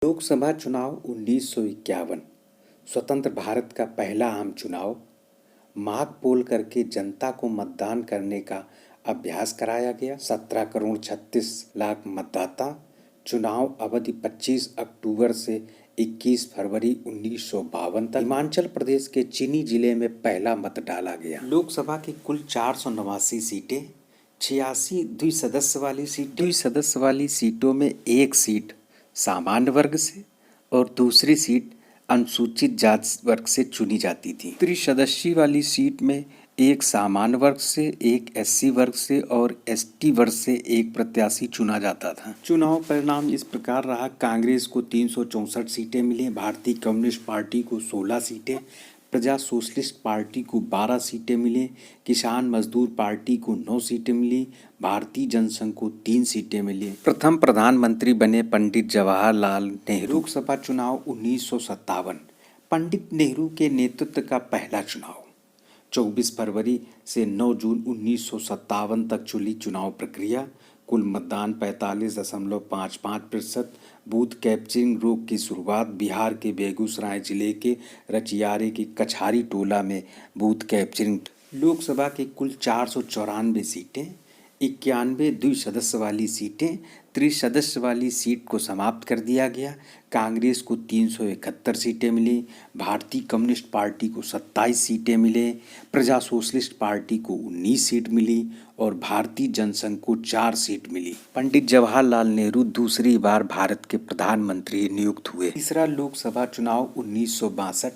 लोकसभा चुनाव 1951 स्वतंत्र भारत का पहला आम चुनाव। माघ पोल करके जनता को मतदान करने का अभ्यास कराया गया। 17 करोड़ 36 लाख मतदाता। चुनाव अवधि 25 अक्टूबर से 21 फरवरी 1952 तक। हिमाचल प्रदेश के चीनी जिले में पहला मत डाला गया। लोकसभा की कुल 489 सीटें, 86 द्विसदस्य वाली सीटों में एक सीट सामान्य वर्ग से और दूसरी सीट अनुसूचित जाति वर्ग से चुनी जाती थी। त्रिसदस्यीय वाली सीट में एक सामान्य वर्ग से, एक एससी वर्ग से और एसटी वर्ग से एक प्रत्याशी चुना जाता था। चुनाव परिणाम इस प्रकार रहा। कांग्रेस को 364 सीटें मिली, भारतीय कम्युनिस्ट पार्टी को 16 सीटें, प्रजा सोशलिस्ट पार्टी को 12 सीटें मिली, किसान मजदूर पार्टी को 9 सीटें मिली, भारतीय जनसंघ को 3 सीटें मिली। प्रथम प्रधानमंत्री बने पंडित जवाहरलाल नेहरू। लोकसभा चुनाव 1957 पंडित नेहरू के नेतृत्व का पहला चुनाव। 24 फरवरी से 9 जून 1957 तक चली चुनाव प्रक्रिया। कुल मतदान 45.55%। बूथ कैप्चरिंग रोग की शुरुआत। बिहार के बेगूसराय जिले के रचियारे की कछारी टोला में बूथ कैप्चरिंग। लोकसभा की कुल 494 सीटें, 91 द्विसदस्य वाली सीटें, त्रिसदस्य वाली सीट को समाप्त कर दिया गया। कांग्रेस को 371 सीटें मिली, भारतीय कम्युनिस्ट पार्टी को 27 सीटें मिले, प्रजा सोशलिस्ट पार्टी को 19 सीट मिली और भारतीय जनसंघ को 4 सीट मिली। पंडित जवाहरलाल नेहरू दूसरी बार भारत के प्रधानमंत्री नियुक्त हुए। तीसरा लोकसभा चुनाव 1962।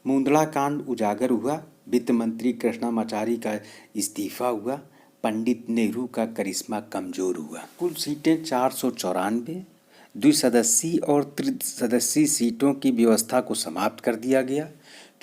मुंदड़ा कांड उजागर हुआ। वित्त मंत्री कृष्णामाचारी का इस्तीफा हुआ। पंडित नेहरू का करिश्मा कमजोर हुआ। कुल सीटें 494। द्विसदस्यीय और त्रिसदस्यीय सीटों की व्यवस्था को समाप्त कर दिया गया।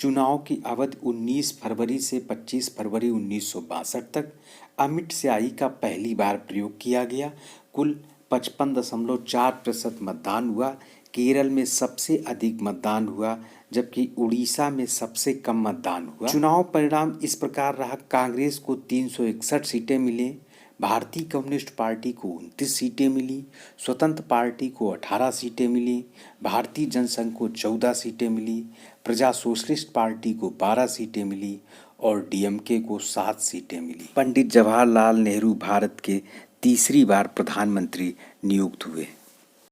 चुनाव की अवधि 19 फरवरी से 25 फरवरी 1962 तक। अमिट स्याही का पहली बार प्रयोग किया गया। कुल 55.4% मतदान हुआ। केरल में सबसे अधिक मतदान हुआ जबकि उड़ीसा में सबसे कम मतदान हुआ। चुनाव परिणाम इस प्रकार रहा। कांग्रेस को 361 सीटें मिली, भारतीय कम्युनिस्ट पार्टी को 29 सीटें मिली, स्वतंत्र पार्टी को 18 सीटें मिली, भारतीय जनसंघ को 14 सीटें मिली, प्रजा सोशलिस्ट पार्टी को 12 सीटें मिली और डीएमके को 7 सीटें मिली। पंडित जवाहरलाल नेहरू भारत के तीसरी बार प्रधानमंत्री नियुक्त हुए।